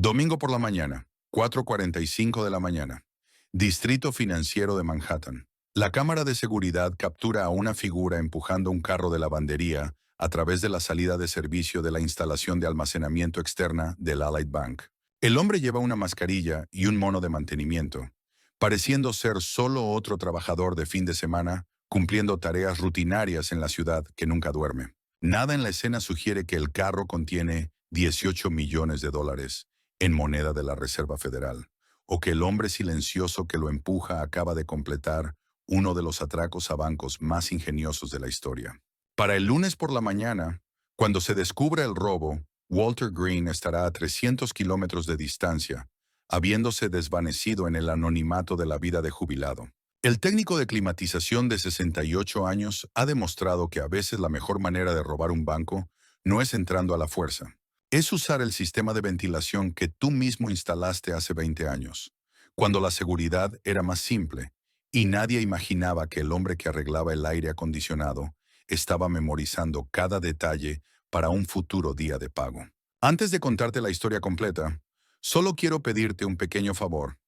Domingo por la mañana, 4:45 de la mañana. Distrito Financiero de Manhattan. La cámara de seguridad captura a una figura empujando un carro de lavandería a través de la salida de servicio de la instalación de almacenamiento externa del Allied Bank. El hombre lleva una mascarilla y un mono de mantenimiento, pareciendo ser solo otro trabajador de fin de semana cumpliendo tareas rutinarias en la ciudad que nunca duerme. Nada en la escena sugiere que el carro contiene 18 millones de dólares en moneda de la Reserva Federal, o que el hombre silencioso que lo empuja acaba de completar uno de los atracos a bancos más ingeniosos de la historia. Para el lunes por la mañana, cuando se descubra el robo, Walter Green estará a 300 kilómetros de distancia, habiéndose desvanecido en el anonimato de la vida de jubilado. El técnico de climatización de 68 años ha demostrado que a veces la mejor manera de robar un banco no es entrando a la fuerza. Es usar el sistema de ventilación que tú mismo instalaste hace 20 años, cuando la seguridad era más simple y nadie imaginaba que el hombre que arreglaba el aire acondicionado estaba memorizando cada detalle para un futuro día de pago. Antes de contarte la historia completa, solo quiero pedirte un pequeño favor.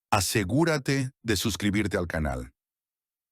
Asegúrate de suscribirte al canal.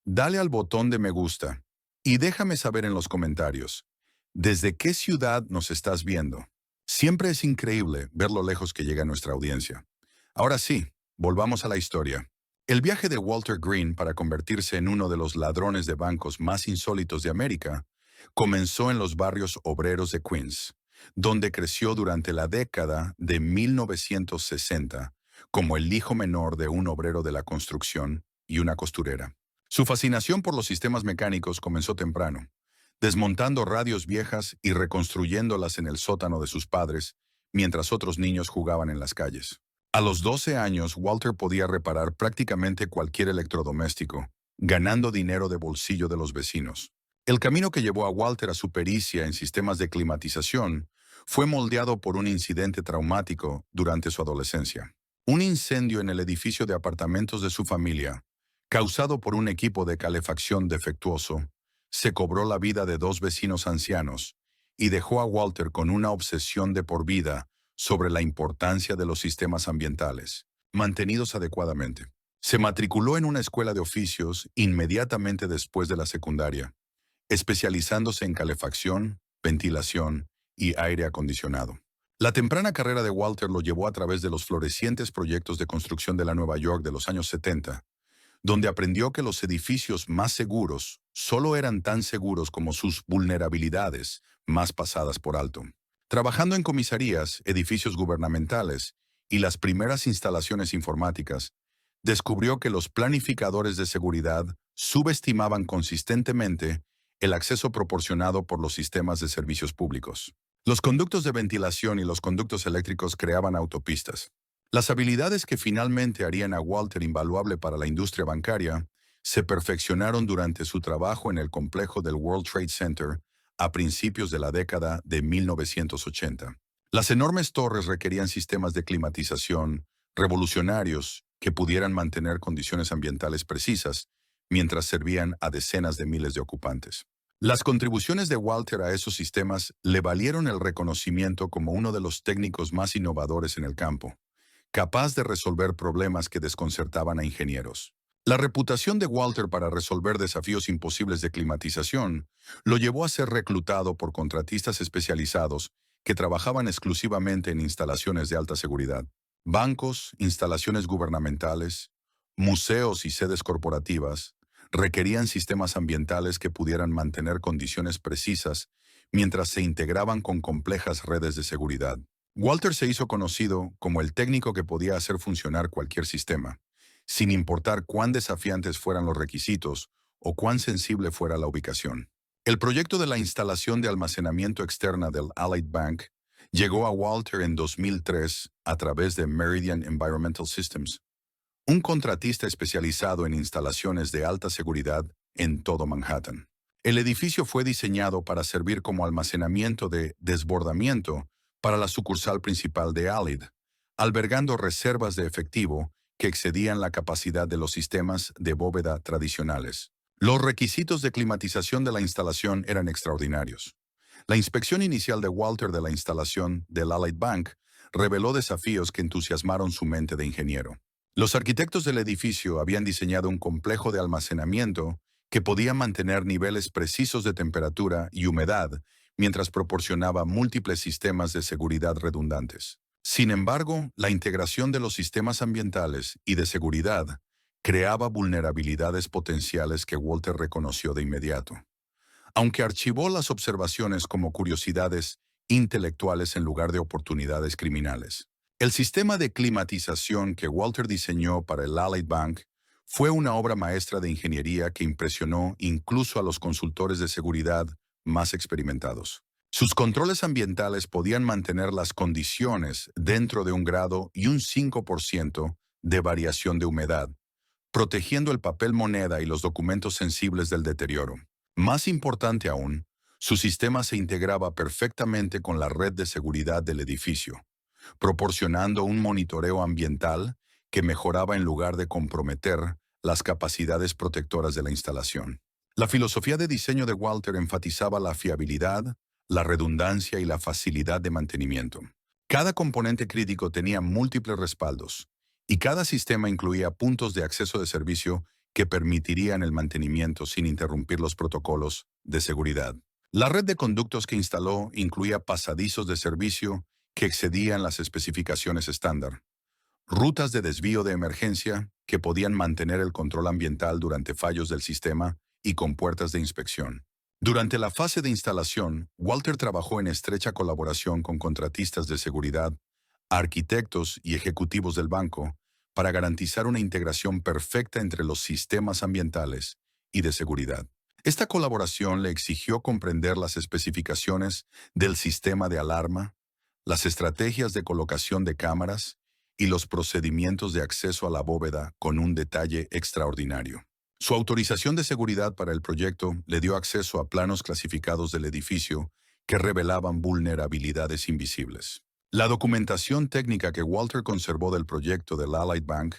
Dale al botón de me gusta y déjame saber en los comentarios desde qué ciudad nos estás viendo. Siempre es increíble ver lo lejos que llega nuestra audiencia. Ahora sí, volvamos a la historia. El viaje de Walter Green para convertirse en uno de los ladrones de bancos más insólitos de América comenzó en los barrios obreros de Queens, donde creció durante la década de 1960 como el hijo menor de un obrero de la construcción y una costurera. Su fascinación por los sistemas mecánicos comenzó temprano, desmontando radios viejas y reconstruyéndolas en el sótano de sus padres, mientras otros niños jugaban en las calles. A los 12 años, Walter podía reparar prácticamente cualquier electrodoméstico, ganando dinero de bolsillo de los vecinos. El camino que llevó a Walter a su pericia en sistemas de climatización fue moldeado por un incidente traumático durante su adolescencia. Un incendio en el edificio de apartamentos de su familia, causado por un equipo de calefacción defectuoso, se cobró la vida de dos vecinos ancianos y dejó a Walter con una obsesión de por vida sobre la importancia de los sistemas ambientales, mantenidos adecuadamente. Se matriculó en una escuela de oficios inmediatamente después de la secundaria, especializándose en calefacción, ventilación y aire acondicionado. La temprana carrera de Walter lo llevó a través de los florecientes proyectos de construcción de la Nueva York de los años 70, donde aprendió que los edificios más seguros solo eran tan seguros como sus vulnerabilidades más pasadas por alto. Trabajando en comisarías, edificios gubernamentales y las primeras instalaciones informáticas, descubrió que los planificadores de seguridad subestimaban consistentemente el acceso proporcionado por los sistemas de servicios públicos. Los conductos de ventilación y los conductos eléctricos creaban autopistas. Las habilidades que finalmente harían a Walter invaluable para la industria bancaria se perfeccionaron durante su trabajo en el complejo del World Trade Center a principios de la década de 1980. Las enormes torres requerían sistemas de climatización revolucionarios que pudieran mantener condiciones ambientales precisas mientras servían a decenas de miles de ocupantes. Las contribuciones de Walter a esos sistemas le valieron el reconocimiento como uno de los técnicos más innovadores en el campo, capaz de resolver problemas que desconcertaban a ingenieros. La reputación de Walter para resolver desafíos imposibles de climatización lo llevó a ser reclutado por contratistas especializados que trabajaban exclusivamente en instalaciones de alta seguridad. Bancos, instalaciones gubernamentales, museos y sedes corporativas requerían sistemas ambientales que pudieran mantener condiciones precisas mientras se integraban con complejas redes de seguridad. Walter se hizo conocido como el técnico que podía hacer funcionar cualquier sistema, sin importar cuán desafiantes fueran los requisitos o cuán sensible fuera la ubicación. El proyecto de la instalación de almacenamiento externa del Allied Bank llegó a Walter en 2003 a través de Meridian Environmental Systems, un contratista especializado en instalaciones de alta seguridad en todo Manhattan. El edificio fue diseñado para servir como almacenamiento de desbordamiento para la sucursal principal de Allied, albergando reservas de efectivo que excedían la capacidad de los sistemas de bóveda tradicionales. Los requisitos de climatización de la instalación eran extraordinarios. La inspección inicial de Walter de la instalación del Allied Bank reveló desafíos que entusiasmaron su mente de ingeniero. Los arquitectos del edificio habían diseñado un complejo de almacenamiento que podía mantener niveles precisos de temperatura y humedad mientras proporcionaba múltiples sistemas de seguridad redundantes. Sin embargo, la integración de los sistemas ambientales y de seguridad creaba vulnerabilidades potenciales que Walter reconoció de inmediato. Aunque archivó las observaciones como curiosidades intelectuales en lugar de oportunidades criminales. El sistema de climatización que Walter diseñó para el Allied Bank fue una obra maestra de ingeniería que impresionó incluso a los consultores de seguridad más experimentados. Sus controles ambientales podían mantener las condiciones dentro de 1 grado y un 5% de variación de humedad, protegiendo el papel moneda y los documentos sensibles del deterioro. Más importante aún, su sistema se integraba perfectamente con la red de seguridad del edificio, proporcionando un monitoreo ambiental que mejoraba en lugar de comprometer las capacidades protectoras de la instalación. La filosofía de diseño de Walter enfatizaba la fiabilidad, la redundancia y la facilidad de mantenimiento. Cada componente crítico tenía múltiples respaldos, y cada sistema incluía puntos de acceso de servicio que permitirían el mantenimiento sin interrumpir los protocolos de seguridad. La red de conductos que instaló incluía pasadizos de servicio que excedían las especificaciones estándar, rutas de desvío de emergencia que podían mantener el control ambiental durante fallos del sistema y con puertas de inspección. Durante la fase de instalación, Walter trabajó en estrecha colaboración con contratistas de seguridad, arquitectos y ejecutivos del banco para garantizar una integración perfecta entre los sistemas ambientales y de seguridad. Esta colaboración le exigió comprender las especificaciones del sistema de alarma, las estrategias de colocación de cámaras y los procedimientos de acceso a la bóveda con un detalle extraordinario. Su autorización de seguridad para el proyecto le dio acceso a planos clasificados del edificio que revelaban vulnerabilidades invisibles. La documentación técnica que Walter conservó del proyecto del Allied Bank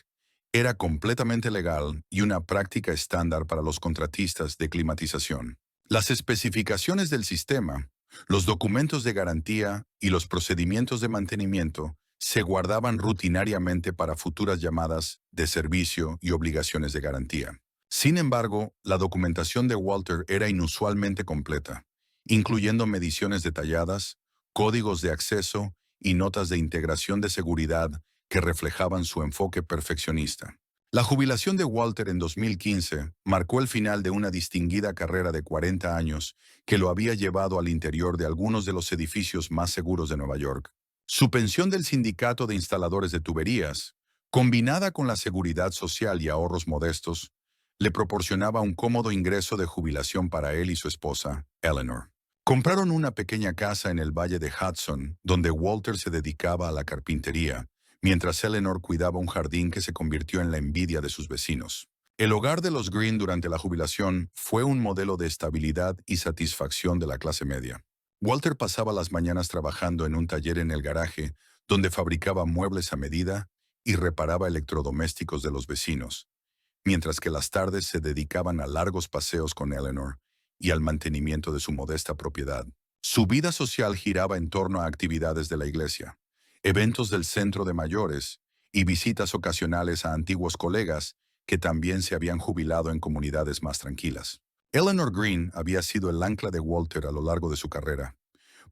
era completamente legal y una práctica estándar para los contratistas de climatización. Las especificaciones del sistema, los documentos de garantía y los procedimientos de mantenimiento se guardaban rutinariamente para futuras llamadas de servicio y obligaciones de garantía. Sin embargo, la documentación de Walter era inusualmente completa, incluyendo mediciones detalladas, códigos de acceso y notas de integración de seguridad que reflejaban su enfoque perfeccionista. La jubilación de Walter en 2015 marcó el final de una distinguida carrera de 40 años que lo había llevado al interior de algunos de los edificios más seguros de Nueva York. Su pensión del Sindicato de Instaladores de Tuberías, combinada con la seguridad social y ahorros modestos, le proporcionaba un cómodo ingreso de jubilación para él y su esposa, Eleanor. Compraron una pequeña casa en el Valle de Hudson, donde Walter se dedicaba a la carpintería, mientras Eleanor cuidaba un jardín que se convirtió en la envidia de sus vecinos. El hogar de los Green durante la jubilación fue un modelo de estabilidad y satisfacción de la clase media. Walter pasaba las mañanas trabajando en un taller en el garaje, donde fabricaba muebles a medida y reparaba electrodomésticos de los vecinos, mientras que las tardes se dedicaban a largos paseos con Eleanor y al mantenimiento de su modesta propiedad. Su vida social giraba en torno a actividades de la iglesia, eventos del centro de mayores y visitas ocasionales a antiguos colegas que también se habían jubilado en comunidades más tranquilas. Eleanor Green había sido el ancla de Walter a lo largo de su carrera,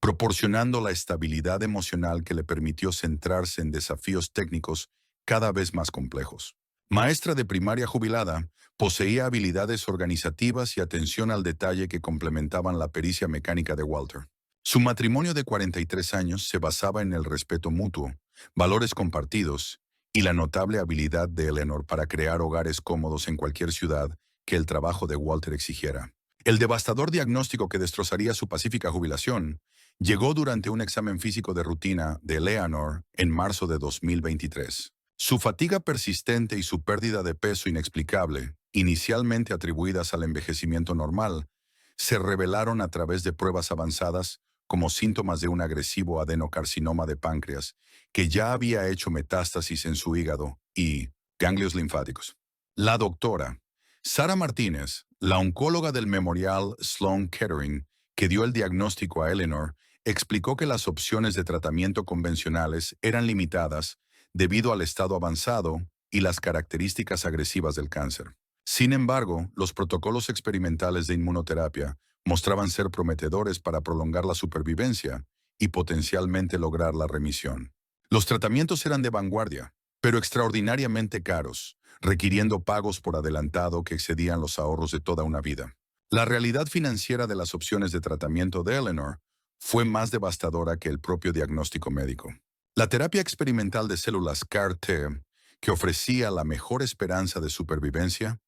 proporcionando la estabilidad emocional que le permitió centrarse en desafíos técnicos cada vez más complejos. Maestra de primaria jubilada, poseía habilidades organizativas y atención al detalle que complementaban la pericia mecánica de Walter. Su matrimonio de 43 años se basaba en el respeto mutuo, valores compartidos y la notable habilidad de Eleanor para crear hogares cómodos en cualquier ciudad que el trabajo de Walter exigiera. El devastador diagnóstico que destrozaría su pacífica jubilación llegó durante un examen físico de rutina de Eleanor en marzo de 2023. Su fatiga persistente y su pérdida de peso inexplicable, inicialmente atribuidas al envejecimiento normal, se revelaron a través de pruebas avanzadas como síntomas de un agresivo adenocarcinoma de páncreas que ya había hecho metástasis en su hígado y ganglios linfáticos. La doctora Sara Martínez, la oncóloga del Memorial Sloan Kettering, que dio el diagnóstico a Eleanor, explicó que las opciones de tratamiento convencionales eran limitadas debido al estado avanzado y las características agresivas del cáncer. Sin embargo, los protocolos experimentales de inmunoterapia mostraban ser prometedores para prolongar la supervivencia y potencialmente lograr la remisión. Los tratamientos eran de vanguardia, pero extraordinariamente caros, requiriendo pagos por adelantado que excedían los ahorros de toda una vida. La realidad financiera de las opciones de tratamiento de Eleanor fue más devastadora que el propio diagnóstico médico. La terapia experimental de células CAR-T, que ofrecía la mejor esperanza de supervivencia,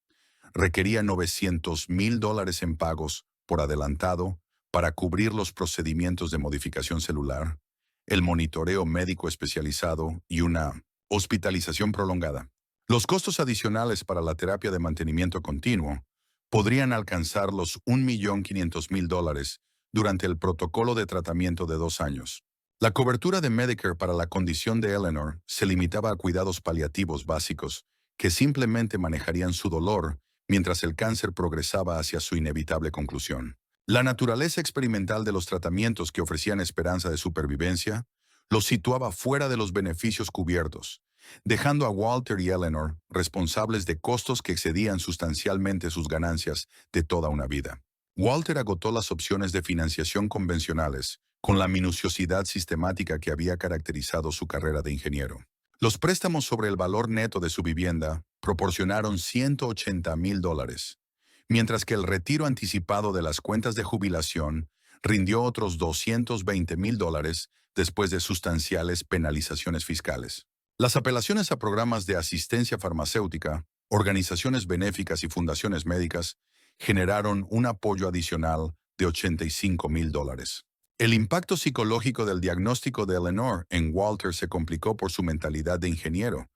requería $900,000 en pagos por adelantado para cubrir los procedimientos de modificación celular, el monitoreo médico especializado y una hospitalización prolongada. Los costos adicionales para la terapia de mantenimiento continuo podrían alcanzar los $1,500,000 durante el protocolo de tratamiento de 2 años. La cobertura de Medicare para la condición de Eleanor se limitaba a cuidados paliativos básicos que simplemente manejarían su dolor mientras el cáncer progresaba hacia su inevitable conclusión. La naturaleza experimental de los tratamientos que ofrecían esperanza de supervivencia los situaba fuera de los beneficios cubiertos, dejando a Walter y Eleanor responsables de costos que excedían sustancialmente sus ganancias de toda una vida. Walter agotó las opciones de financiación convencionales con la minuciosidad sistemática que había caracterizado su carrera de ingeniero. Los préstamos sobre el valor neto de su vivienda proporcionaron $180,000, mientras que el retiro anticipado de las cuentas de jubilación rindió otros $220,000 después de sustanciales penalizaciones fiscales. Las apelaciones a programas de asistencia farmacéutica, organizaciones benéficas y fundaciones médicas generaron un apoyo adicional de $85,000. El impacto psicológico del diagnóstico de Eleanor en Walter se complicó por su mentalidad de ingeniero,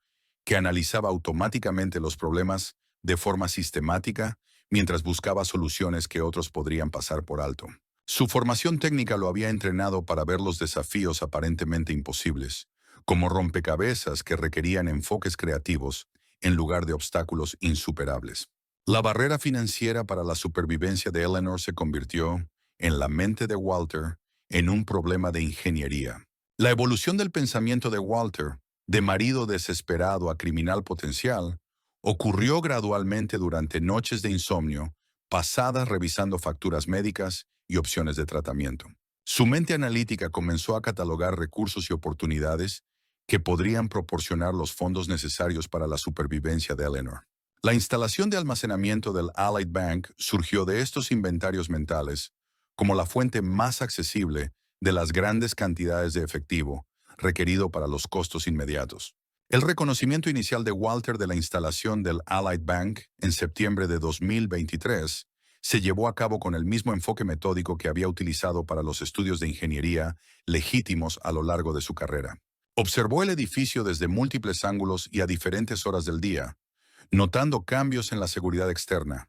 que analizaba automáticamente los problemas de forma sistemática mientras buscaba soluciones que otros podrían pasar por alto. Su formación técnica lo había entrenado para ver los desafíos aparentemente imposibles, como rompecabezas que requerían enfoques creativos en lugar de obstáculos insuperables. La barrera financiera para la supervivencia de Eleanor se convirtió, en la mente de Walter, en un problema de ingeniería. La evolución del pensamiento de Walter, de marido desesperado a criminal potencial, ocurrió gradualmente durante noches de insomnio, pasadas revisando facturas médicas y opciones de tratamiento. Su mente analítica comenzó a catalogar recursos y oportunidades que podrían proporcionar los fondos necesarios para la supervivencia de Eleanor. La instalación de almacenamiento del Allied Bank surgió de estos inventarios mentales como la fuente más accesible de las grandes cantidades de efectivo requerido para los costos inmediatos. El reconocimiento inicial de Walter de la instalación del Allied Bank en septiembre de 2023 se llevó a cabo con el mismo enfoque metódico que había utilizado para los estudios de ingeniería legítimos a lo largo de su carrera. Observó el edificio desde múltiples ángulos y a diferentes horas del día, notando cambios en la seguridad externa,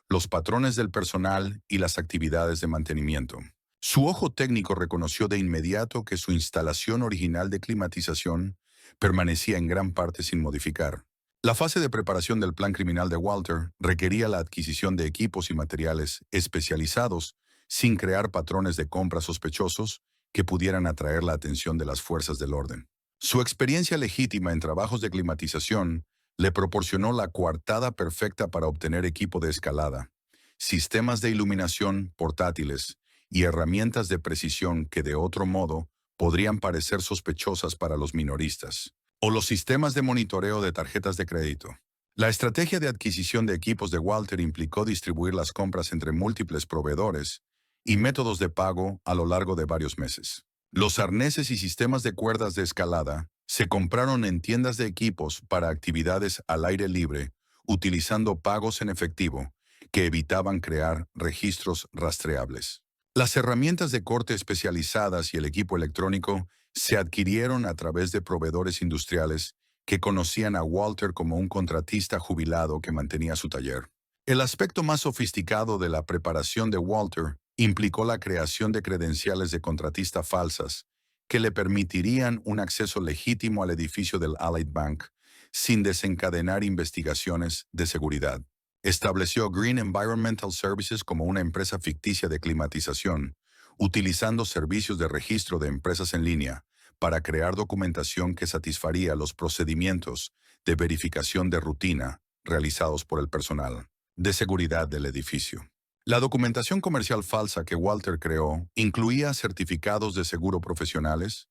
los patrones del personal y las actividades de mantenimiento. Su ojo técnico reconoció de inmediato que su instalación original de climatización permanecía en gran parte sin modificar. La fase de preparación del plan criminal de Walter requería la adquisición de equipos y materiales especializados sin crear patrones de compra sospechosos que pudieran atraer la atención de las fuerzas del orden. Su experiencia legítima en trabajos de climatización le proporcionó la coartada perfecta para obtener equipo de escalada, sistemas de iluminación portátiles y herramientas de precisión que de otro modo podrían parecer sospechosas para los minoristas, o los sistemas de monitoreo de tarjetas de crédito. La estrategia de adquisición de equipos de Walter implicó distribuir las compras entre múltiples proveedores y métodos de pago a lo largo de varios meses. Los arneses y sistemas de cuerdas de escalada se compraron en tiendas de equipos para actividades al aire libre, utilizando pagos en efectivo que evitaban crear registros rastreables. Las herramientas de corte especializadas y el equipo electrónico se adquirieron a través de proveedores industriales que conocían a Walter como un contratista jubilado que mantenía su taller. El aspecto más sofisticado de la preparación de Walter implicó la creación de credenciales de contratista falsas que le permitirían un acceso legítimo al edificio del Allied Bank sin desencadenar investigaciones de seguridad. Estableció Green Environmental Services como una empresa ficticia de climatización, utilizando servicios de registro de empresas en línea para crear documentación que satisfaría los procedimientos de verificación de rutina realizados por el personal de seguridad del edificio. La documentación comercial falsa que Walter creó incluía certificados de seguro profesionales,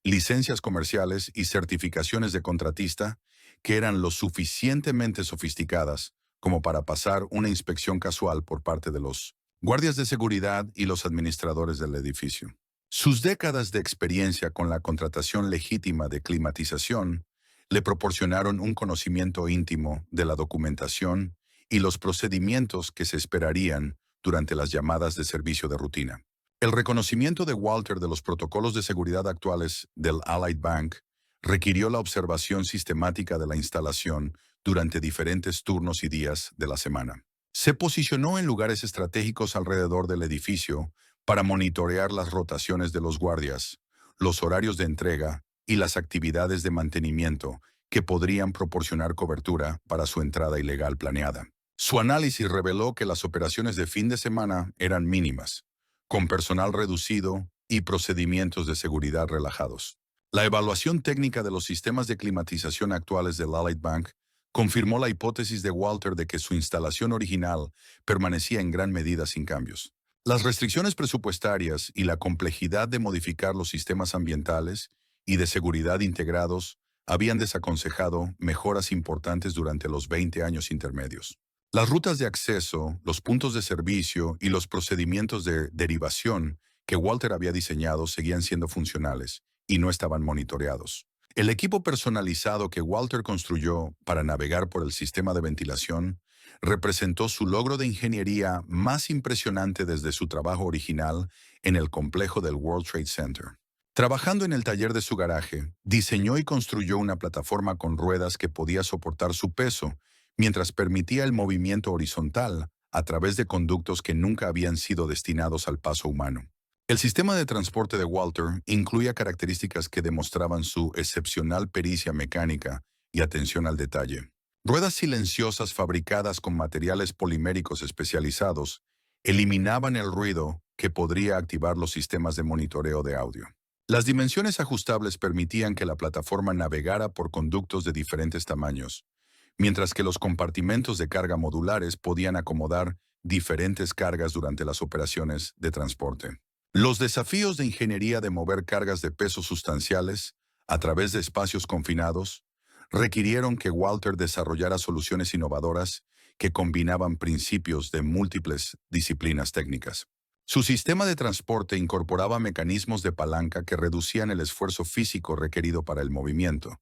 licencias comerciales y certificaciones de contratista que eran lo suficientemente sofisticadas como para pasar una inspección casual por parte de los guardias de seguridad y los administradores del edificio. Sus décadas de experiencia con la contratación legítima de climatización le proporcionaron un conocimiento íntimo de la documentación y los procedimientos que se esperarían durante las llamadas de servicio de rutina. El reconocimiento de Walter de los protocolos de seguridad actuales del Allied Bank requirió la observación sistemática de la instalación durante diferentes turnos y días de la semana. Se posicionó en lugares estratégicos alrededor del edificio para monitorear las rotaciones de los guardias, los horarios de entrega y las actividades de mantenimiento que podrían proporcionar cobertura para su entrada ilegal planeada. Su análisis reveló que las operaciones de fin de semana eran mínimas, con personal reducido y procedimientos de seguridad relajados. La evaluación técnica de los sistemas de climatización actuales del Allied Bank confirmó la hipótesis de Walter de que su instalación original permanecía en gran medida sin cambios. Las restricciones presupuestarias y la complejidad de modificar los sistemas ambientales y de seguridad integrados habían desaconsejado mejoras importantes durante los 20 años intermedios. Las rutas de acceso, los puntos de servicio y los procedimientos de derivación que Walter había diseñado seguían siendo funcionales y no estaban monitoreados. El equipo personalizado que Walter construyó para navegar por el sistema de ventilación representó su logro de ingeniería más impresionante desde su trabajo original en el complejo del World Trade Center. Trabajando en el taller de su garaje, diseñó y construyó una plataforma con ruedas que podía soportar su peso, mientras permitía el movimiento horizontal a través de conductos que nunca habían sido destinados al paso humano. El sistema de transporte de Walter incluía características que demostraban su excepcional pericia mecánica y atención al detalle. Ruedas silenciosas fabricadas con materiales poliméricos especializados eliminaban el ruido que podría activar los sistemas de monitoreo de audio. Las dimensiones ajustables permitían que la plataforma navegara por conductos de diferentes tamaños, mientras que los compartimentos de carga modulares podían acomodar diferentes cargas durante las operaciones de transporte. Los desafíos de ingeniería de mover cargas de peso sustanciales a través de espacios confinados requirieron que Walter desarrollara soluciones innovadoras que combinaban principios de múltiples disciplinas técnicas. Su sistema de transporte incorporaba mecanismos de palanca que reducían el esfuerzo físico requerido para el movimiento,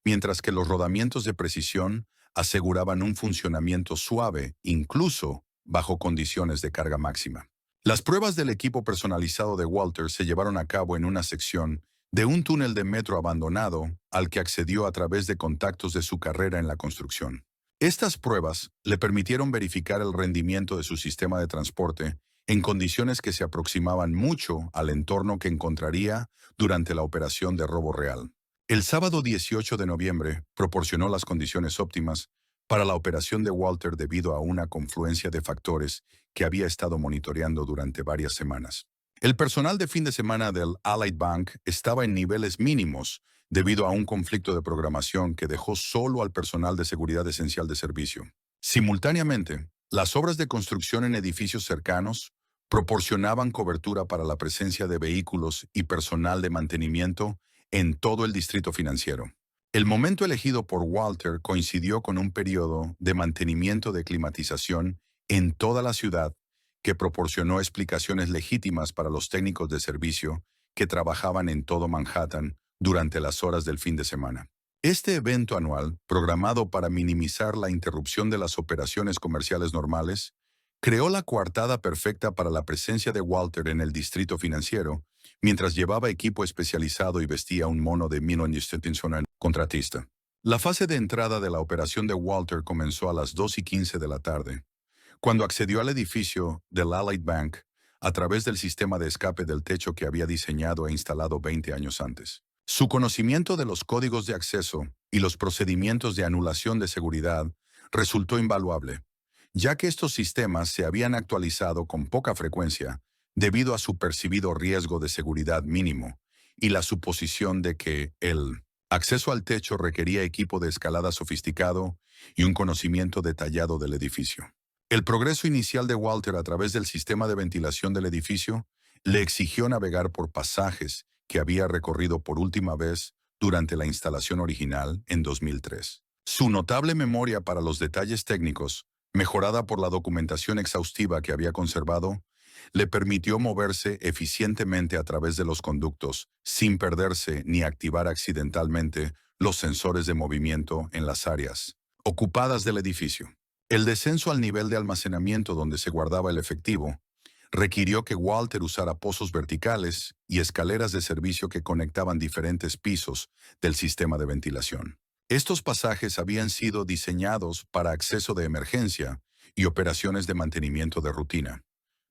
mientras que los rodamientos de precisión aseguraban un funcionamiento suave, incluso bajo condiciones de carga máxima. Las pruebas del equipo personalizado de Walter se llevaron a cabo en una sección de un túnel de metro abandonado al que accedió a través de contactos de su carrera en la construcción. Estas pruebas le permitieron verificar el rendimiento de su sistema de transporte en condiciones que se aproximaban mucho al entorno que encontraría durante la operación de robo real. El sábado 18 de noviembre proporcionó las condiciones óptimas para la operación de Walter debido a una confluencia de factores que había estado monitoreando durante varias semanas. El personal de fin de semana del Allied Bank estaba en niveles mínimos debido a un conflicto de programación que dejó solo al personal de seguridad esencial de servicio. Simultáneamente, las obras de construcción en edificios cercanos proporcionaban cobertura para la presencia de vehículos y personal de mantenimiento en todo el distrito financiero. El momento elegido por Walter coincidió con un periodo de mantenimiento de climatización en toda la ciudad que proporcionó explicaciones legítimas para los técnicos de servicio que trabajaban en todo Manhattan durante las horas del fin de semana. Este evento anual, programado para minimizar la interrupción de las operaciones comerciales normales, creó la coartada perfecta para la presencia de Walter en el distrito financiero, mientras llevaba equipo especializado y vestía un mono de contratista. La fase de entrada de la operación de Walter comenzó a las 2:15 de la tarde, cuando accedió al edificio del Allied Bank a través del sistema de escape del techo que había diseñado e instalado 20 años antes. Su conocimiento de los códigos de acceso y los procedimientos de anulación de seguridad resultó invaluable, ya que estos sistemas se habían actualizado con poca frecuencia debido a su percibido riesgo de seguridad mínimo y la suposición de que el acceso al techo requería equipo de escalada sofisticado y un conocimiento detallado del edificio. El progreso inicial de Walter a través del sistema de ventilación del edificio le exigió navegar por pasajes que había recorrido por última vez durante la instalación original en 2003. Su notable memoria para los detalles técnicos, mejorada por la documentación exhaustiva que había conservado, le permitió moverse eficientemente a través de los conductos sin perderse ni activar accidentalmente los sensores de movimiento en las áreas ocupadas del edificio. El descenso al nivel de almacenamiento donde se guardaba el efectivo requirió que Walter usara pozos verticales y escaleras de servicio que conectaban diferentes pisos del sistema de ventilación. Estos pasajes habían sido diseñados para acceso de emergencia y operaciones de mantenimiento de rutina,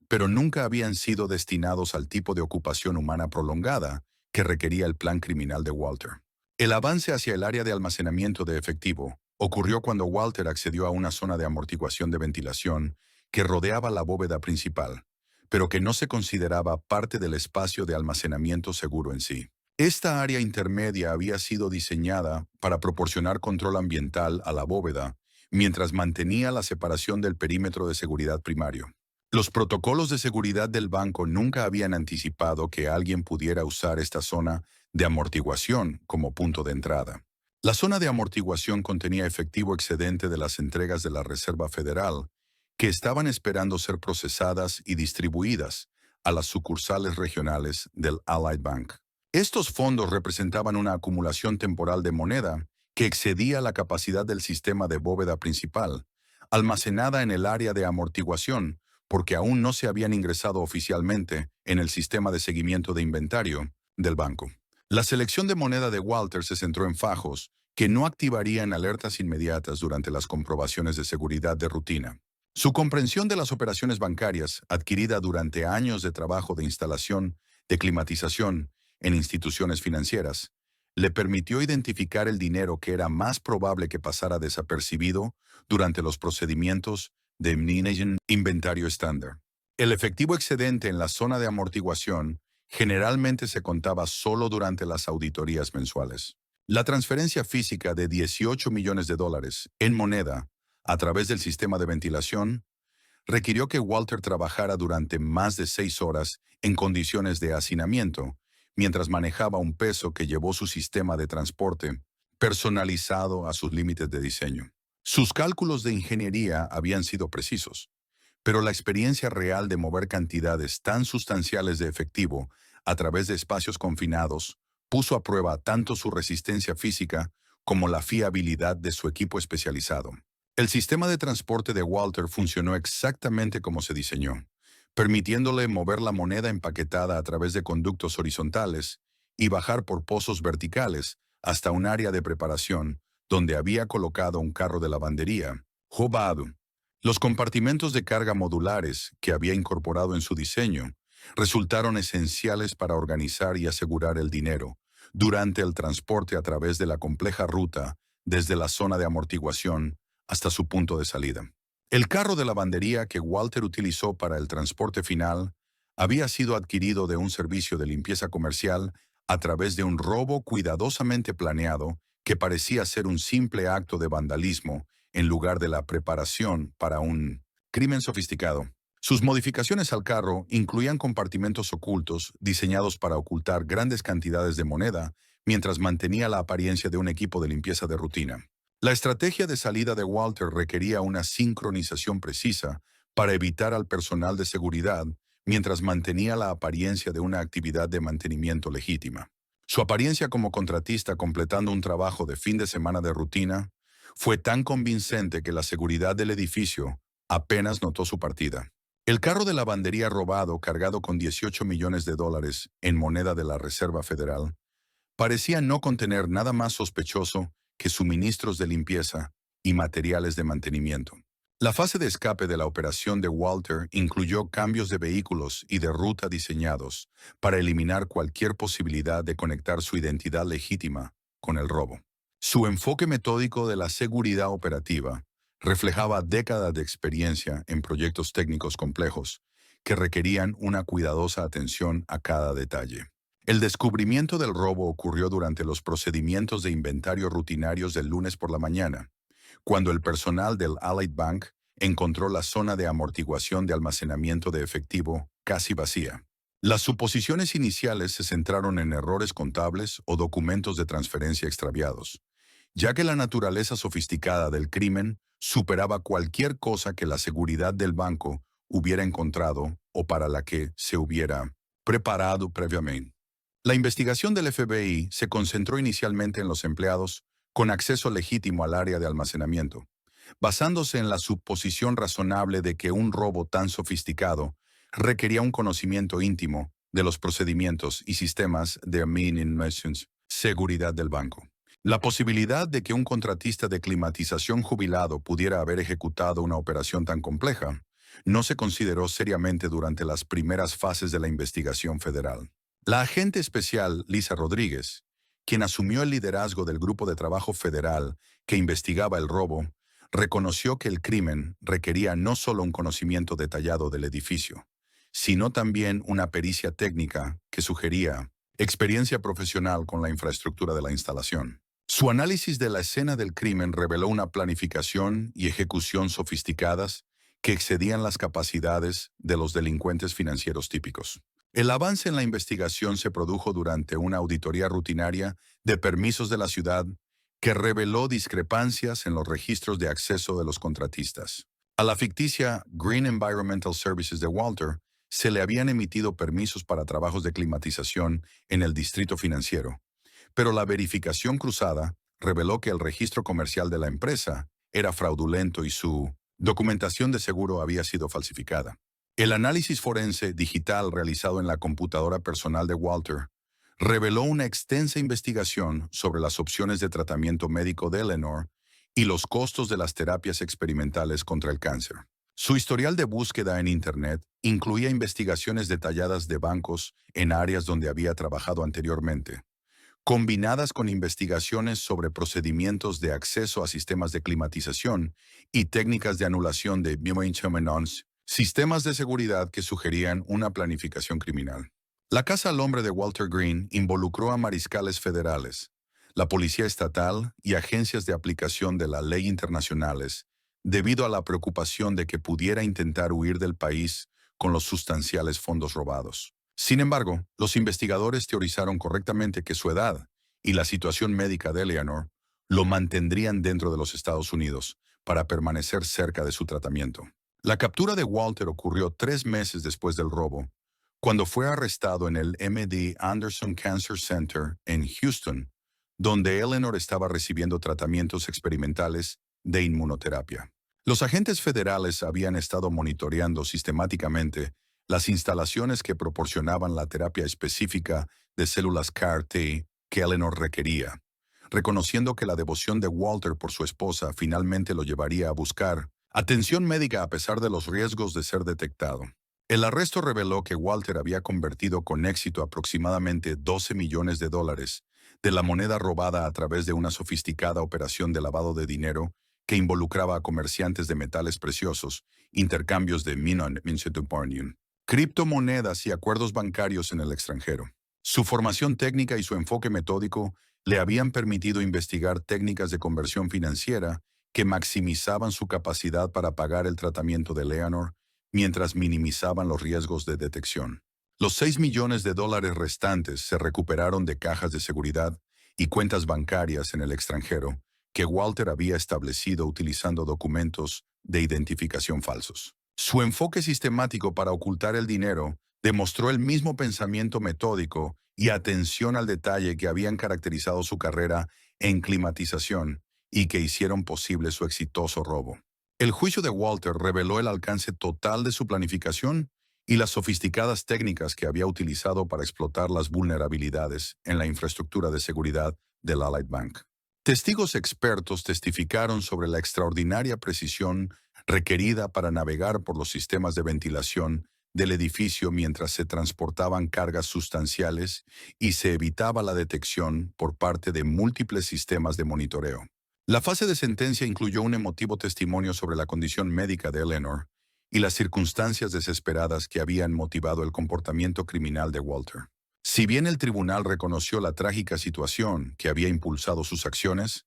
pero nunca habían sido destinados al tipo de ocupación humana prolongada que requería el plan criminal de Walter. El avance hacia el área de almacenamiento de efectivo ocurrió cuando Walter accedió a una zona de amortiguación de ventilación que rodeaba la bóveda principal, pero que no se consideraba parte del espacio de almacenamiento seguro en sí. Esta área intermedia había sido diseñada para proporcionar control ambiental a la bóveda mientras mantenía la separación del perímetro de seguridad primario. Los protocolos de seguridad del banco nunca habían anticipado que alguien pudiera usar esta zona de amortiguación como punto de entrada. La zona de amortiguación contenía efectivo excedente de las entregas de la Reserva Federal, que estaban esperando ser procesadas y distribuidas a las sucursales regionales del Allied Bank. Estos fondos representaban una acumulación temporal de moneda que excedía la capacidad del sistema de bóveda principal, almacenada en el área de amortiguación, porque aún no se habían ingresado oficialmente en el sistema de seguimiento de inventario del banco. La selección de moneda de Walter se centró en fajos que no activarían alertas inmediatas durante las comprobaciones de seguridad de rutina. Su comprensión de las operaciones bancarias, adquirida durante años de trabajo de instalación de climatización en instituciones financieras, le permitió identificar el dinero que era más probable que pasara desapercibido durante los procedimientos de Managing Inventario estándar. El efectivo excedente en la zona de amortiguación generalmente se contaba solo durante las auditorías mensuales. La transferencia física de $18 millones en moneda a través del sistema de ventilación requirió que Walter trabajara durante más de 6 horas en condiciones de hacinamiento, mientras manejaba un peso que llevó su sistema de transporte personalizado a sus límites de diseño. Sus cálculos de ingeniería habían sido precisos, pero la experiencia real de mover cantidades tan sustanciales de efectivo a través de espacios confinados puso a prueba tanto su resistencia física como la fiabilidad de su equipo especializado. El sistema de transporte de Walter funcionó exactamente como se diseñó, permitiéndole mover la moneda empaquetada a través de conductos horizontales y bajar por pozos verticales hasta un área de preparación donde había colocado un carro de lavandería, Hobadu. Los compartimentos de carga modulares que había incorporado en su diseño resultaron esenciales para organizar y asegurar el dinero durante el transporte a través de la compleja ruta desde la zona de amortiguación hasta su punto de salida. El carro de lavandería que Walter utilizó para el transporte final había sido adquirido de un servicio de limpieza comercial a través de un robo cuidadosamente planeado que parecía ser un simple acto de vandalismo en lugar de la preparación para un crimen sofisticado. Sus modificaciones al carro incluían compartimentos ocultos diseñados para ocultar grandes cantidades de moneda mientras mantenía la apariencia de un equipo de limpieza de rutina. La estrategia de salida de Walter requería una sincronización precisa para evitar al personal de seguridad mientras mantenía la apariencia de una actividad de mantenimiento legítima. Su apariencia como contratista completando un trabajo de fin de semana de rutina fue tan convincente que la seguridad del edificio apenas notó su partida. El carro de lavandería robado, cargado con $18 millones en moneda de la Reserva Federal, parecía no contener nada más sospechoso que suministros de limpieza y materiales de mantenimiento. La fase de escape de la operación de Walter incluyó cambios de vehículos y de ruta diseñados para eliminar cualquier posibilidad de conectar su identidad legítima con el robo. Su enfoque metódico de la seguridad operativa reflejaba décadas de experiencia en proyectos técnicos complejos que requerían una cuidadosa atención a cada detalle. El descubrimiento del robo ocurrió durante los procedimientos de inventario rutinarios del lunes por la mañana, cuando el personal del Allied Bank encontró la zona de amortiguación de almacenamiento de efectivo casi vacía. Las suposiciones iniciales se centraron en errores contables o documentos de transferencia extraviados, ya que la naturaleza sofisticada del crimen superaba cualquier cosa que la seguridad del banco hubiera encontrado o para la que se hubiera preparado previamente. La investigación del FBI se concentró inicialmente en los empleados con acceso legítimo al área de almacenamiento, basándose en la suposición razonable de que un robo tan sofisticado requería un conocimiento íntimo de los procedimientos y sistemas de seguridad del banco. La posibilidad de que un contratista de climatización jubilado pudiera haber ejecutado una operación tan compleja no se consideró seriamente durante las primeras fases de la investigación federal. La agente especial Lisa Rodríguez, quien asumió el liderazgo del grupo de trabajo federal que investigaba el robo, reconoció que el crimen requería no solo un conocimiento detallado del edificio, sino también una pericia técnica que sugería experiencia profesional con la infraestructura de la instalación. Su análisis de la escena del crimen reveló una planificación y ejecución sofisticadas que excedían las capacidades de los delincuentes financieros típicos. El avance en la investigación se produjo durante una auditoría rutinaria de permisos de la ciudad que reveló discrepancias en los registros de acceso de los contratistas. A la ficticia Green Environmental Services de Walter se le habían emitido permisos para trabajos de climatización en el distrito financiero, pero la verificación cruzada reveló que el registro comercial de la empresa era fraudulento y su documentación de seguro había sido falsificada. El análisis forense digital realizado en la computadora personal de Walter reveló una extensa investigación sobre las opciones de tratamiento médico de Eleanor y los costos de las terapias experimentales contra el cáncer. Su historial de búsqueda en Internet incluía investigaciones detalladas de bancos en áreas donde había trabajado anteriormente, combinadas con investigaciones sobre procedimientos de acceso a sistemas de climatización y técnicas de anulación de maintenance, sistemas de seguridad que sugerían una planificación criminal. La caza al hombre de Walter Green involucró a mariscales federales, la policía estatal y agencias de aplicación de la ley internacionales, debido a la preocupación de que pudiera intentar huir del país con los sustanciales fondos robados. Sin embargo, los investigadores teorizaron correctamente que su edad y la situación médica de Eleanor lo mantendrían dentro de los Estados Unidos para permanecer cerca de su tratamiento. La captura de Walter ocurrió 3 meses después del robo, cuando fue arrestado en el MD Anderson Cancer Center en Houston, donde Eleanor estaba recibiendo tratamientos experimentales de inmunoterapia. Los agentes federales habían estado monitoreando sistemáticamente las instalaciones que proporcionaban la terapia específica de células CAR-T que Eleanor requería, reconociendo que la devoción de Walter por su esposa finalmente lo llevaría a buscar atención médica a pesar de los riesgos de ser detectado. El arresto reveló que Walter había convertido con éxito aproximadamente $12 millones de la moneda robada a través de una sofisticada operación de lavado de dinero que involucraba a comerciantes de metales preciosos, intercambios de criptomonedas y acuerdos bancarios en el extranjero. Su formación técnica y su enfoque metódico le habían permitido investigar técnicas de conversión financiera que maximizaban su capacidad para pagar el tratamiento de Eleanor mientras minimizaban los riesgos de detección. Los $6 millones restantes se recuperaron de cajas de seguridad y cuentas bancarias en el extranjero que Walter había establecido utilizando documentos de identificación falsos. Su enfoque sistemático para ocultar el dinero demostró el mismo pensamiento metódico y atención al detalle que habían caracterizado su carrera en climatización y que hicieron posible su exitoso robo. El juicio de Walter reveló el alcance total de su planificación y las sofisticadas técnicas que había utilizado para explotar las vulnerabilidades en la infraestructura de seguridad del Allied Bank. Testigos expertos testificaron sobre la extraordinaria precisión requerida para navegar por los sistemas de ventilación del edificio mientras se transportaban cargas sustanciales y se evitaba la detección por parte de múltiples sistemas de monitoreo. La fase de sentencia incluyó un emotivo testimonio sobre la condición médica de Eleanor y las circunstancias desesperadas que habían motivado el comportamiento criminal de Walter. Si bien el tribunal reconoció la trágica situación que había impulsado sus acciones,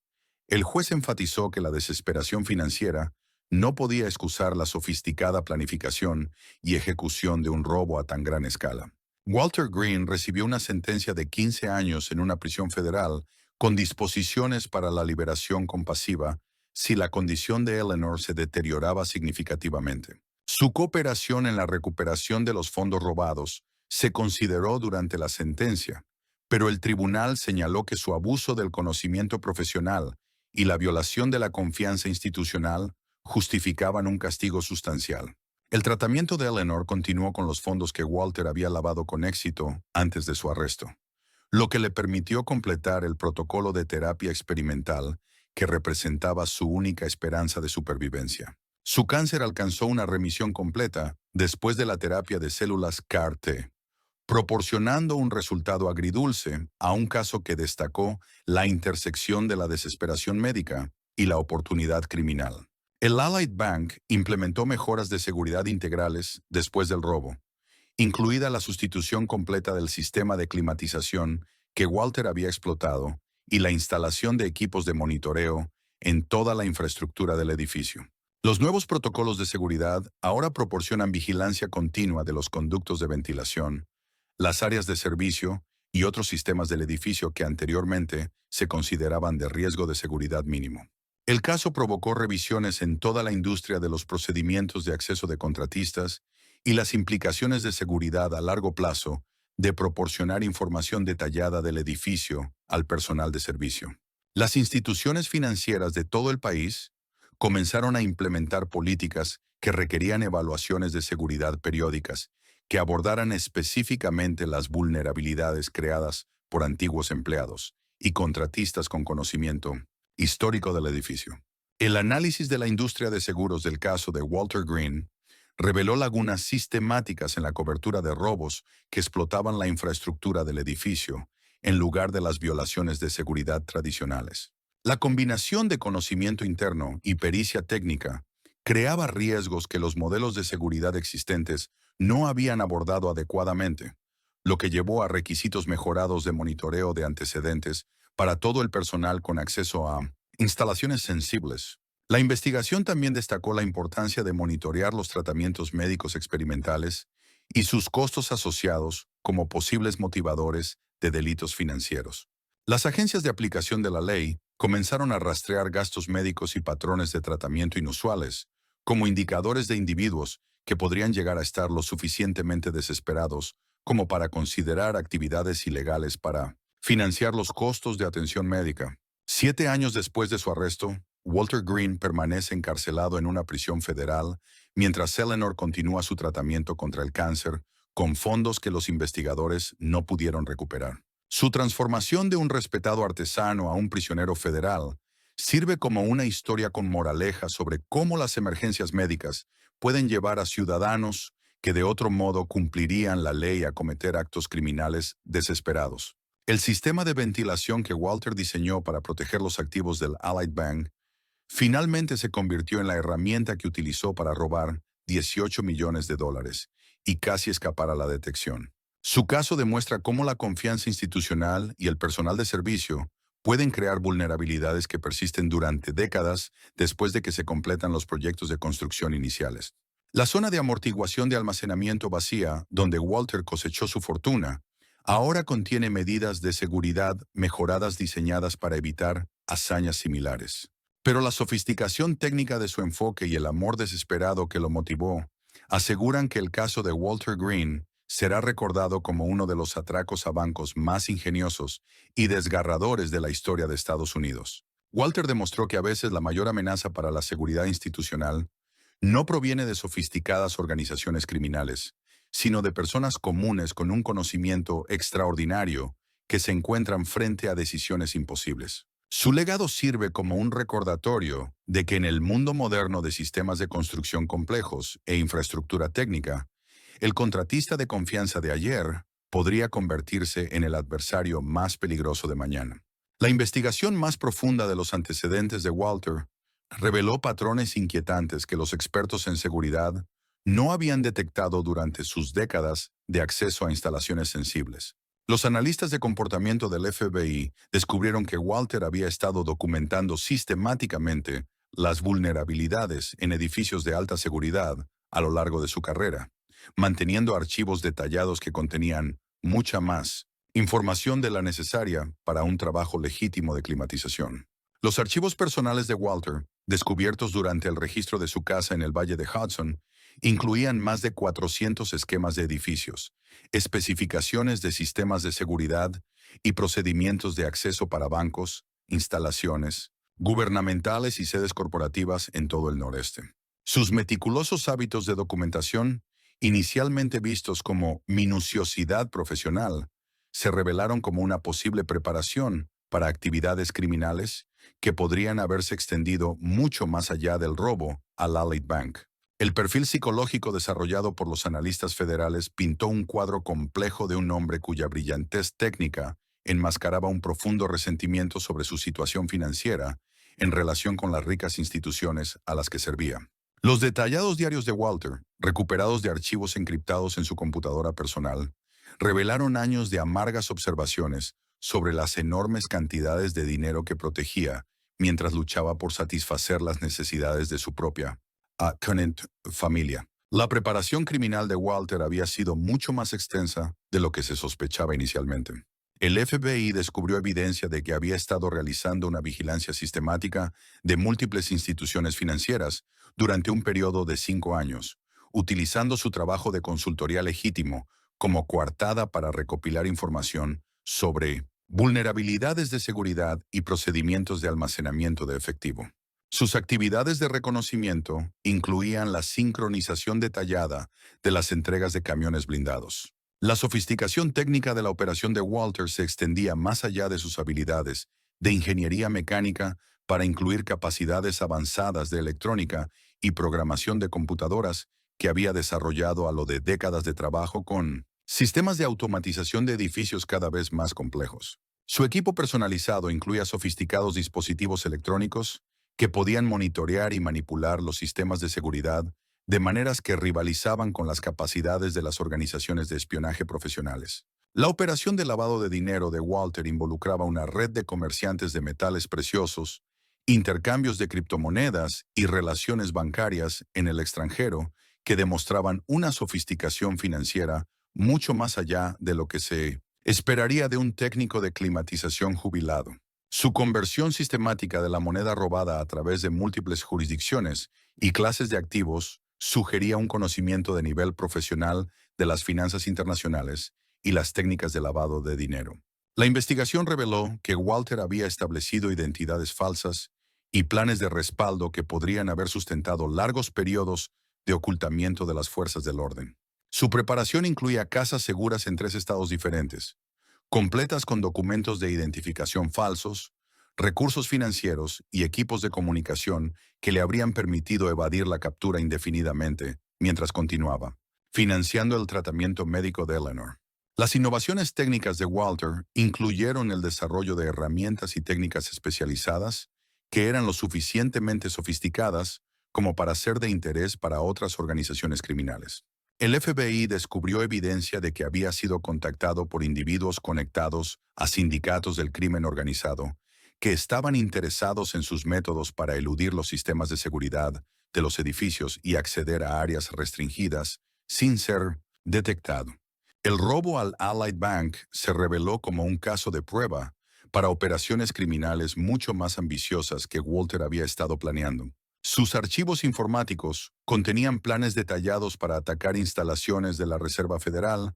el juez enfatizó que la desesperación financiera no podía excusar la sofisticada planificación y ejecución de un robo a tan gran escala. Walter Green recibió una sentencia de 15 años en una prisión federal con disposiciones para la liberación compasiva si la condición de Eleanor se deterioraba significativamente. Su cooperación en la recuperación de los fondos robados se consideró durante la sentencia, pero el tribunal señaló que su abuso del conocimiento profesional y la violación de la confianza institucional justificaban un castigo sustancial. El tratamiento de Eleanor continuó con los fondos que Walter había lavado con éxito antes de su arresto, lo que le permitió completar el protocolo de terapia experimental que representaba su única esperanza de supervivencia. Su cáncer alcanzó una remisión completa después de la terapia de células CAR-T, proporcionando un resultado agridulce a un caso que destacó la intersección de la desesperación médica y la oportunidad criminal. El Allied Bank implementó mejoras de seguridad integrales después del robo, incluida la sustitución completa del sistema de climatización que Walter había explotado y la instalación de equipos de monitoreo en toda la infraestructura del edificio. Los nuevos protocolos de seguridad ahora proporcionan vigilancia continua de los conductos de ventilación, las áreas de servicio y otros sistemas del edificio que anteriormente se consideraban de riesgo de seguridad mínimo. El caso provocó revisiones en toda la industria de los procedimientos de acceso de contratistas y las implicaciones de seguridad a largo plazo de proporcionar información detallada del edificio al personal de servicio. Las instituciones financieras de todo el país comenzaron a implementar políticas que requerían evaluaciones de seguridad periódicas que abordaran específicamente las vulnerabilidades creadas por antiguos empleados y contratistas con conocimiento histórico del edificio. El análisis de la industria de seguros del caso de Walter Green reveló lagunas sistemáticas en la cobertura de robos que explotaban la infraestructura del edificio en lugar de las violaciones de seguridad tradicionales. La combinación de conocimiento interno y pericia técnica creaba riesgos que los modelos de seguridad existentes no habían abordado adecuadamente, lo que llevó a requisitos mejorados de monitoreo de antecedentes para todo el personal con acceso a instalaciones sensibles. La investigación también destacó la importancia de monitorear los tratamientos médicos experimentales y sus costos asociados como posibles motivadores de delitos financieros. Las agencias de aplicación de la ley comenzaron a rastrear gastos médicos y patrones de tratamiento inusuales, como indicadores de individuos que podrían llegar a estar lo suficientemente desesperados como para considerar actividades ilegales para financiar los costos de atención médica. 7 años después de su arresto, Walter Green permanece encarcelado en una prisión federal mientras Eleanor continúa su tratamiento contra el cáncer con fondos que los investigadores no pudieron recuperar. Su transformación de un respetado artesano a un prisionero federal sirve como una historia con moraleja sobre cómo las emergencias médicas pueden llevar a ciudadanos que de otro modo cumplirían la ley a cometer actos criminales desesperados. El sistema de ventilación que Walter diseñó para proteger los activos del Allied Bank finalmente se convirtió en la herramienta que utilizó para robar 18 millones de dólares y casi escapar a la detección. Su caso demuestra cómo la confianza institucional y el personal de servicio pueden crear vulnerabilidades que persisten durante décadas después de que se completan los proyectos de construcción iniciales. La zona de amortiguación de almacenamiento vacía, donde Walter cosechó su fortuna, ahora contiene medidas de seguridad mejoradas diseñadas para evitar hazañas similares. Pero la sofisticación técnica de su enfoque y el amor desesperado que lo motivó aseguran que el caso de Walter Green será recordado como uno de los atracos a bancos más ingeniosos y desgarradores de la historia de Estados Unidos. Walter demostró que a veces la mayor amenaza para la seguridad institucional no proviene de sofisticadas organizaciones criminales, sino de personas comunes con un conocimiento extraordinario que se encuentran frente a decisiones imposibles. Su legado sirve como un recordatorio de que en el mundo moderno de sistemas de construcción complejos e infraestructura técnica, el contratista de confianza de ayer podría convertirse en el adversario más peligroso de mañana. La investigación más profunda de los antecedentes de Walter reveló patrones inquietantes que los expertos en seguridad no habían detectado durante sus décadas de acceso a instalaciones sensibles. Los analistas de comportamiento del FBI descubrieron que Walter había estado documentando sistemáticamente las vulnerabilidades en edificios de alta seguridad a lo largo de su carrera, manteniendo archivos detallados que contenían mucha más información de la necesaria para un trabajo legítimo de climatización. Los archivos personales de Walter, descubiertos durante el registro de su casa en el Valle de Hudson, incluían más de 400 esquemas de edificios, especificaciones de sistemas de seguridad y procedimientos de acceso para bancos, instalaciones, gubernamentales y sedes corporativas en todo el noreste. Sus meticulosos hábitos de documentación, inicialmente vistos como minuciosidad profesional, se revelaron como una posible preparación para actividades criminales que podrían haberse extendido mucho más allá del robo al Allied Bank. El perfil psicológico desarrollado por los analistas federales pintó un cuadro complejo de un hombre cuya brillantez técnica enmascaraba un profundo resentimiento sobre su situación financiera en relación con las ricas instituciones a las que servía. Los detallados diarios de Walter, recuperados de archivos encriptados en su computadora personal, revelaron años de amargas observaciones sobre las enormes cantidades de dinero que protegía mientras luchaba por satisfacer las necesidades de su propia Conant familia. La preparación criminal de Walter había sido mucho más extensa de lo que se sospechaba inicialmente. El FBI descubrió evidencia de que había estado realizando una vigilancia sistemática de múltiples instituciones financieras durante un periodo de 5 años, utilizando su trabajo de consultoría legítimo como coartada para recopilar información sobre vulnerabilidades de seguridad y procedimientos de almacenamiento de efectivo. Sus actividades de reconocimiento incluían la sincronización detallada de las entregas de camiones blindados. La sofisticación técnica de la operación de Walter se extendía más allá de sus habilidades de ingeniería mecánica para incluir capacidades avanzadas de electrónica y programación de computadoras que había desarrollado a lo de décadas de trabajo con sistemas de automatización de edificios cada vez más complejos. Su equipo personalizado incluía sofisticados dispositivos electrónicos que podían monitorear y manipular los sistemas de seguridad de maneras que rivalizaban con las capacidades de las organizaciones de espionaje profesionales. La operación de lavado de dinero de Walter involucraba una red de comerciantes de metales preciosos, intercambios de criptomonedas y relaciones bancarias en el extranjero que demostraban una sofisticación financiera mucho más allá de lo que se esperaría de un técnico de climatización jubilado. Su conversión sistemática de la moneda robada a través de múltiples jurisdicciones y clases de activos sugería un conocimiento de nivel profesional de las finanzas internacionales y las técnicas de lavado de dinero. La investigación reveló que Walter había establecido identidades falsas y planes de respaldo que podrían haber sustentado largos periodos de ocultamiento de las fuerzas del orden. Su preparación incluía casas seguras en 3 estados diferentes, completas con documentos de identificación falsos, recursos financieros y equipos de comunicación que le habrían permitido evadir la captura indefinidamente mientras continuaba, financiando el tratamiento médico de Eleanor. Las innovaciones técnicas de Walter incluyeron el desarrollo de herramientas y técnicas especializadas que eran lo suficientemente sofisticadas como para ser de interés para otras organizaciones criminales. El FBI descubrió evidencia de que había sido contactado por individuos conectados a sindicatos del crimen organizado, que estaban interesados en sus métodos para eludir los sistemas de seguridad de los edificios y acceder a áreas restringidas sin ser detectado. El robo al Allied Bank se reveló como un caso de prueba para operaciones criminales mucho más ambiciosas que Walter había estado planeando. Sus archivos informáticos contenían planes detallados para atacar instalaciones de la Reserva Federal,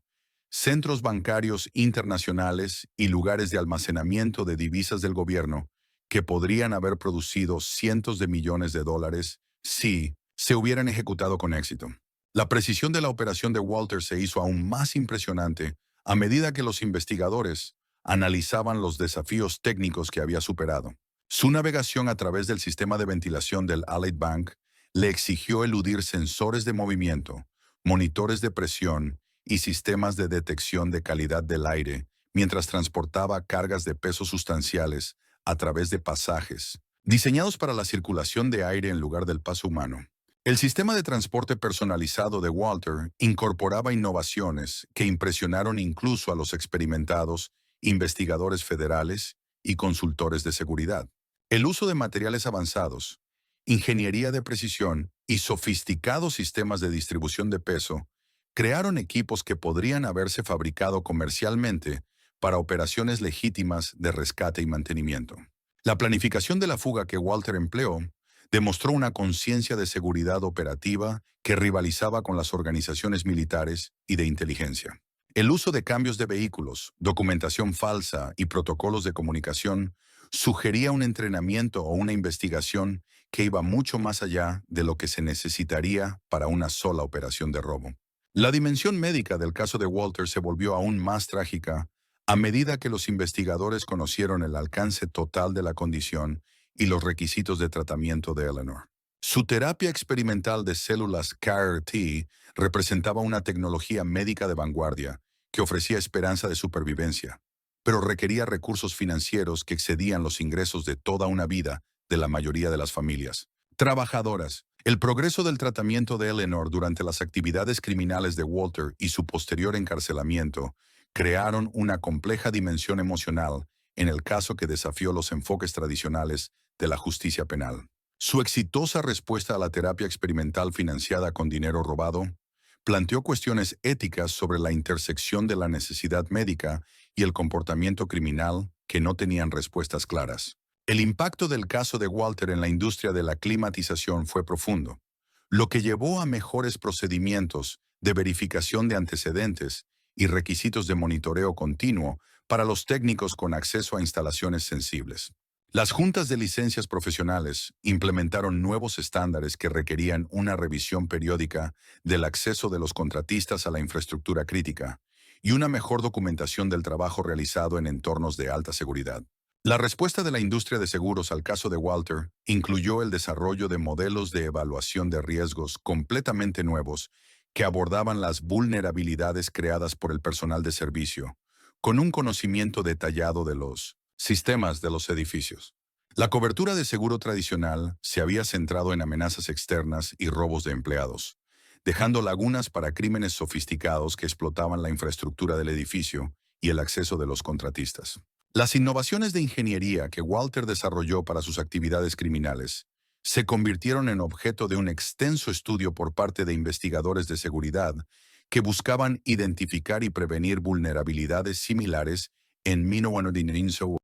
centros bancarios internacionales y lugares de almacenamiento de divisas del gobierno que podrían haber producido cientos de millones de dólares si se hubieran ejecutado con éxito. La precisión de la operación de Walter se hizo aún más impresionante a medida que los investigadores analizaban los desafíos técnicos que había superado. Su navegación a través del sistema de ventilación del Allied Bank le exigió eludir sensores de movimiento, monitores de presión y sistemas de detección de calidad del aire mientras transportaba cargas de peso sustanciales a través de pasajes, diseñados para la circulación de aire en lugar del paso humano. El sistema de transporte personalizado de Walter incorporaba innovaciones que impresionaron incluso a los experimentados investigadores federales y consultores de seguridad. El uso de materiales avanzados, ingeniería de precisión y sofisticados sistemas de distribución de peso crearon equipos que podrían haberse fabricado comercialmente para operaciones legítimas de rescate y mantenimiento. La planificación de la fuga que Walter empleó demostró una conciencia de seguridad operativa que rivalizaba con las organizaciones militares y de inteligencia. El uso de cambios de vehículos, documentación falsa y protocolos de comunicación sugería un entrenamiento o una investigación que iba mucho más allá de lo que se necesitaría para una sola operación de robo. La dimensión médica del caso de Walter se volvió aún más trágica a medida que los investigadores conocieron el alcance total de la condición y los requisitos de tratamiento de Eleanor. Su terapia experimental de células CAR-T representaba una tecnología médica de vanguardia que ofrecía esperanza de supervivencia, pero requería recursos financieros que excedían los ingresos de toda una vida de la mayoría de las familias trabajadoras. El progreso del tratamiento de Eleanor durante las actividades criminales de Walter y su posterior encarcelamiento crearon una compleja dimensión emocional en el caso que desafió los enfoques tradicionales de la justicia penal. Su exitosa respuesta a la terapia experimental financiada con dinero robado planteó cuestiones éticas sobre la intersección de la necesidad médica y el comportamiento criminal que no tenían respuestas claras. El impacto del caso de Walter en la industria de la climatización fue profundo, lo que llevó a mejores procedimientos de verificación de antecedentes y requisitos de monitoreo continuo para los técnicos con acceso a instalaciones sensibles. Las juntas de licencias profesionales implementaron nuevos estándares que requerían una revisión periódica del acceso de los contratistas a la infraestructura crítica y una mejor documentación del trabajo realizado en entornos de alta seguridad. La respuesta de la industria de seguros al caso de Walter incluyó el desarrollo de modelos de evaluación de riesgos completamente nuevos que abordaban las vulnerabilidades creadas por el personal de servicio, con un conocimiento detallado de los sistemas de los edificios. La cobertura de seguro tradicional se había centrado en amenazas externas y robos de empleados, dejando lagunas para crímenes sofisticados que explotaban la infraestructura del edificio y el acceso de los contratistas. Las innovaciones de ingeniería que Walter desarrolló para sus actividades criminales se convirtieron en objeto de un extenso estudio por parte de investigadores de seguridad que buscaban identificar y prevenir vulnerabilidades similares en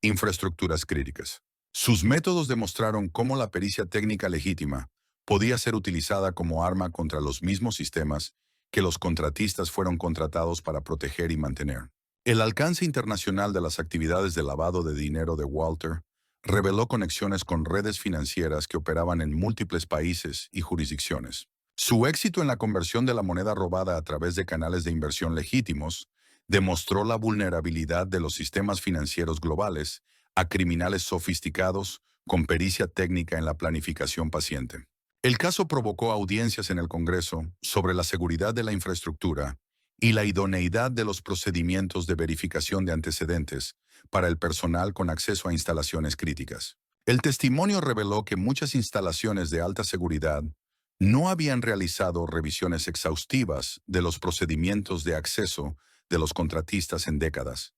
infraestructuras críticas. Sus métodos demostraron cómo la pericia técnica legítima podía ser utilizada como arma contra los mismos sistemas que los contratistas fueron contratados para proteger y mantener. El alcance internacional de las actividades de lavado de dinero de Walter reveló conexiones con redes financieras que operaban en múltiples países y jurisdicciones. Su éxito en la conversión de la moneda robada a través de canales de inversión legítimos demostró la vulnerabilidad de los sistemas financieros globales a criminales sofisticados con pericia técnica en la planificación paciente. El caso provocó audiencias en el Congreso sobre la seguridad de la infraestructura y la idoneidad de los procedimientos de verificación de antecedentes para el personal con acceso a instalaciones críticas. El testimonio reveló que muchas instalaciones de alta seguridad no habían realizado revisiones exhaustivas de los procedimientos de acceso de los contratistas en décadas,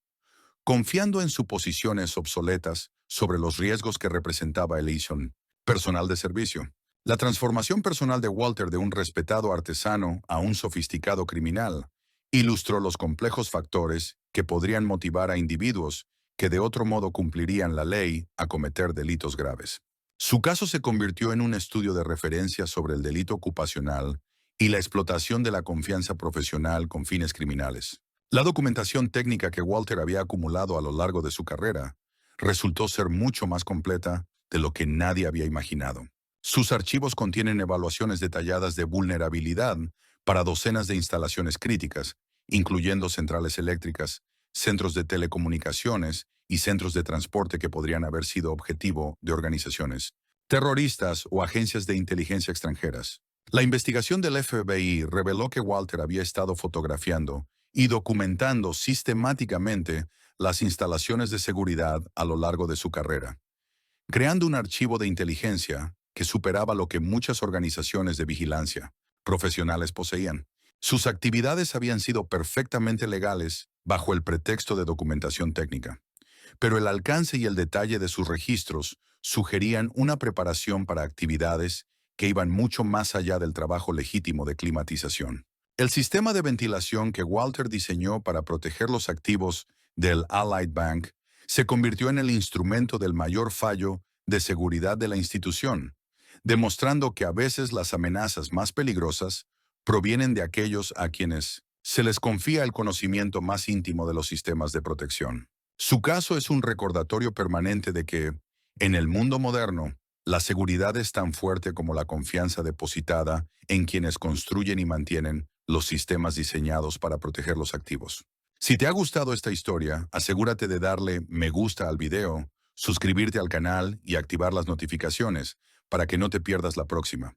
confiando en suposiciones obsoletas sobre los riesgos que representaba el personal de servicio. La transformación personal de Walter de un respetado artesano a un sofisticado criminal ilustró los complejos factores que podrían motivar a individuos que de otro modo cumplirían la ley a cometer delitos graves. Su caso se convirtió en un estudio de referencia sobre el delito ocupacional y la explotación de la confianza profesional con fines criminales. La documentación técnica que Walter había acumulado a lo largo de su carrera resultó ser mucho más completa de lo que nadie había imaginado. Sus archivos contienen evaluaciones detalladas de vulnerabilidad para docenas de instalaciones críticas, incluyendo centrales eléctricas, centros de telecomunicaciones y centros de transporte que podrían haber sido objetivo de organizaciones terroristas o agencias de inteligencia extranjeras. La investigación del FBI reveló que Walter había estado fotografiando y documentando sistemáticamente las instalaciones de seguridad a lo largo de su carrera, creando un archivo de inteligencia que superaba lo que muchas organizaciones de vigilancia profesionales poseían. Sus actividades habían sido perfectamente legales bajo el pretexto de documentación técnica, pero el alcance y el detalle de sus registros sugerían una preparación para actividades que iban mucho más allá del trabajo legítimo de climatización. El sistema de ventilación que Walter diseñó para proteger los activos del Allied Bank se convirtió en el instrumento del mayor fallo de seguridad de la institución, demostrando que a veces las amenazas más peligrosas provienen de aquellos a quienes se les confía el conocimiento más íntimo de los sistemas de protección. Su caso es un recordatorio permanente de que, en el mundo moderno, la seguridad es tan fuerte como la confianza depositada en quienes construyen y mantienen los sistemas diseñados para proteger los activos. Si te ha gustado esta historia, asegúrate de darle me gusta al video, suscribirte al canal y activar las notificaciones para que no te pierdas la próxima.